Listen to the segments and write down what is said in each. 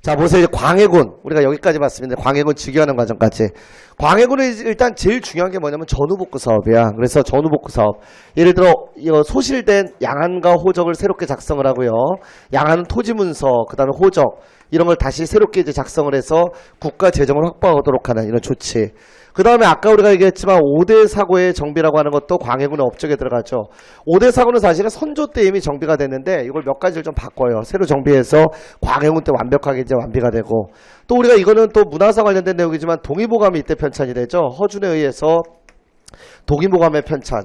자, 보세요. 이제 광해군. 우리가 여기까지 봤습니다. 광해군 즉위하는 과정까지. 광해군은 일단 제일 중요한 게 뭐냐면 전후복구 사업이야. 그래서 전후복구 사업. 예를 들어, 소실된 양안과 호적을 새롭게 작성을 하고요. 양안은 토지 문서, 그 다음에 호적, 이런 걸 다시 새롭게 이제 작성을 해서 국가 재정을 확보하도록 하는 이런 조치. 그 다음에 아까 우리가 얘기했지만 5대 사고의 정비라고 하는 것도 광해군의 업적에 들어가죠. 5대 사고는 사실은 선조 때 이미 정비가 됐는데 이걸 몇 가지를 좀 바꿔요. 새로 정비해서 광해군 때 완벽하게 이제 완비가 되고, 또 우리가 이거는 또 문화사 관련된 내용이지만 동의보감이 이때 편찬이 되죠. 허준에 의해서 동의보감의 편찬.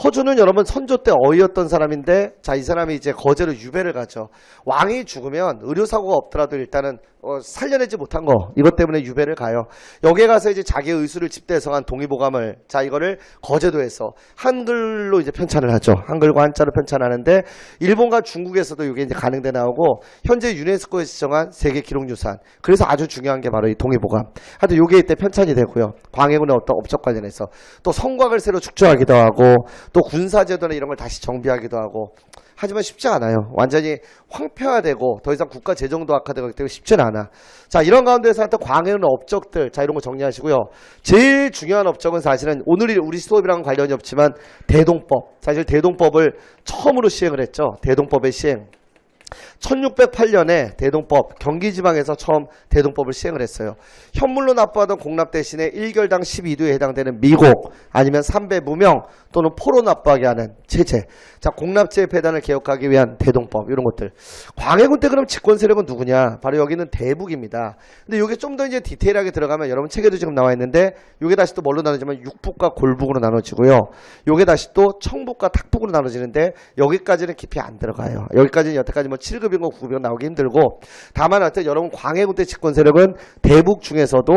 허준은 여러분 선조 때 어이였던 사람인데, 자, 이 사람이 이제 거제로 유배를 가죠. 왕이 죽으면 의료사고가 없더라도 일단은 살려내지 못한 거, 이것 때문에 유배를 가요. 여기에 가서 이제 자기의 의술을 집대성한 동의보감을, 자, 이거를 거제도에서 한글로 이제 편찬을 하죠. 한글과 한자로 편찬하는데, 일본과 중국에서도 이게 이제 가능돼 나오고, 현재 유네스코에 지정한 세계 기록유산. 그래서 아주 중요한 게 바로 이 동의보감. 하여튼 요게 이때 편찬이 되고요. 광해군의 어떤 업적 관련해서 또 성곽을 새로 축조하기도 하고, 또 군사제도나 이런 걸 다시 정비하기도 하고. 하지만 쉽지 않아요. 완전히 황폐화되고 더 이상 국가 재정도 악화되고 때문에 쉽지는 않아. 자, 이런 가운데서 하여튼 광해군의 업적들, 자, 이런 거 정리하시고요. 제일 중요한 업적은 사실은 오늘 우리 수업이랑 관련이 없지만 대동법. 사실 대동법을 처음으로 시행을 했죠. 대동법의 시행. 1608년에 대동법, 경기지방에서 처음 대동법을 시행을 했어요. 현물로 납부하던 공납 대신에 1결당 12두에 해당되는 미곡, 아니면 3배 무명 또는 포로 납부하게 하는 체제. 자, 공납제의 폐단을 개혁하기 위한 대동법, 이런 것들. 광해군 때 그럼 집권 세력은 누구냐? 바로 여기는 대북입니다. 근데 이게 좀 더 이제 디테일하게 들어가면 여러분 책에도 지금 나와 있는데, 이게 다시 또 뭘로 나눠지면 육북과 골북으로 나눠지고요. 이게 다시 또 청북과 탁북으로 나눠지는데, 여기까지는 깊이 안 들어가요. 여기까지는 여태까지 뭐 7급인 거 9급인 거 나오기 힘들고, 다만 하여튼 여러분 광해군 때 집권 세력은 대북 중에서도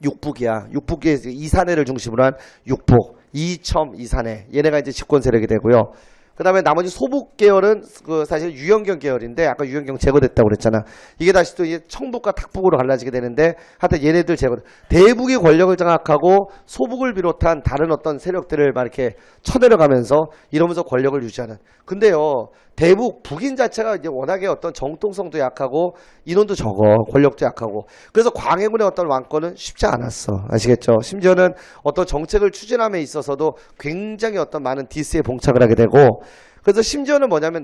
육북이야. 육북의 이산해를 중심으로 한 육북, 이첨, 이산해, 얘네가 이제 집권 세력이 되고요. 그 다음에 나머지 소북 계열은 사실 유영경 계열인데, 아까 유영경 제거됐다고 그랬잖아. 이게 다시 또 이제 청북과 탁북으로 갈라지게 되는데, 하여튼 얘네들 제거. 대북이 권력을 장악하고 소북을 비롯한 다른 어떤 세력들을 막 이렇게 쳐내려가면서 이러면서 권력을 유지하는. 근데요, 대북, 북인 자체가 이제 워낙에 어떤 정통성도 약하고 인원도 적어, 권력도 약하고, 그래서 광해군의 어떤 왕권은 쉽지 않았어. 아시겠죠? 심지어는 어떤 정책을 추진함에 있어서도 굉장히 어떤 많은 디스에 봉착을 하게 되고, 그래서 심지어는 뭐냐면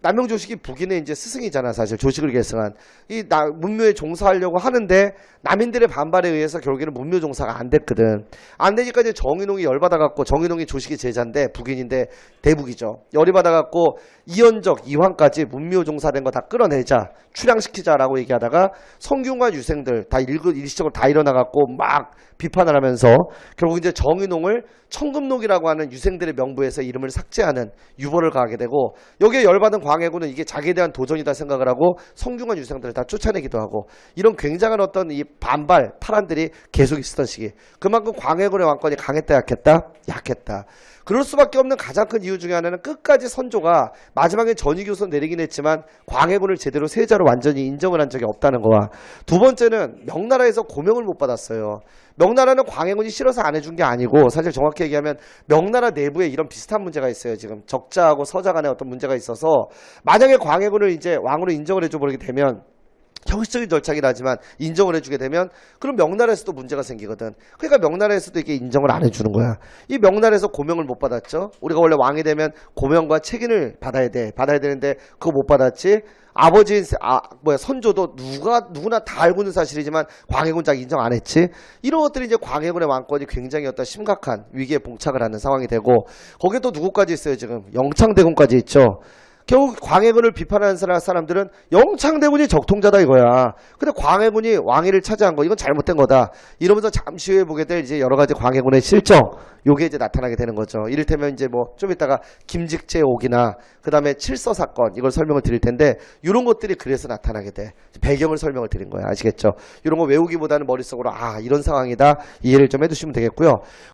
남명조식이 북인의 이제 스승이잖아. 사실 조식을 계승한 문묘에 종사하려고 하는데 남인들의 반발에 의해서 결국에는 문묘 종사가 안 됐거든. 안 되니까 이제 정인홍이 열받아갖고, 정인홍이 조식의 제자인데 북인인데 대북이죠. 열이 받아갖고 이현적, 이황까지 문묘 종사된 거 다 끌어내자, 출양시키자라고 얘기하다가 성균관 유생들 다 일시적으로 다 일어나갖고 막 비판을 하면서 결국 이제 정인홍을 청금록이라고 하는 유생들의 명부에서 이름을 삭제하는 유보를 가하게 되고, 여기에 열받은 광해군은 이게 자기에 대한 도전이다 생각을 하고 성균관 유생들을 다 쫓아내기도 하고, 이런 굉장한 어떤 이 반발, 탈환들이 계속 있었던 시기. 그만큼 광해군의 왕권이 강했다, 약했다? 약했다. 그럴 수밖에 없는 가장 큰 이유 중에 하나는 끝까지 선조가 마지막에 전위교선 내리긴 했지만 광해군을 제대로 세자로 완전히 인정을 한 적이 없다는 거와, 두 번째는 명나라에서 고명을 못 받았어요. 명나라는 광해군이 싫어서 안 해준 게 아니고, 사실 정확히 얘기하면 명나라 내부에 이런 비슷한 문제가 있어요. 지금 적자하고 서자 간에 어떤 문제가 있어서, 만약에 광해군을 이제 왕으로 인정을 해줘 버리게 되면, 형식적인 절차긴 하지만 인정을 해주게 되면, 그럼 명나라에서도 문제가 생기거든. 그러니까 명나라에서도 이게 인정을 안 해주는 거야. 이 명나라에서 고명을 못 받았죠. 우리가 원래 왕이 되면 고명과 책임을 받아야 되는데 그거 못 받았지. 아버지인 선조도 누구나 다 알고 있는 사실이지만 광해군장 인정 안 했지. 이런 것들이 이제 광해군의 왕권이 굉장히 어떤 심각한 위기에 봉착을 하는 상황이 되고, 거기에 또 누구까지 있어요? 지금 영창대군까지 있죠. 결국 광해군을 비판하는 사람들은 영창대군이 적통자다 이거야. 근데 광해군이 왕위를 차지한 거, 이건 잘못된 거다. 이러면서 잠시 후에 보게 될 이제 여러 가지 광해군의 실정, 요게 이제 나타나게 되는 거죠. 이를테면 이제 뭐 좀 이따가 김직재 옥이나 그 다음에 칠서 사건, 이걸 설명을 드릴 텐데, 이런 것들이 그래서 나타나게 돼. 배경을 설명을 드린 거야. 아시겠죠? 이런 거 외우기보다는 머릿속으로 이런 상황이다, 이해를 좀 해두시면 되겠고요.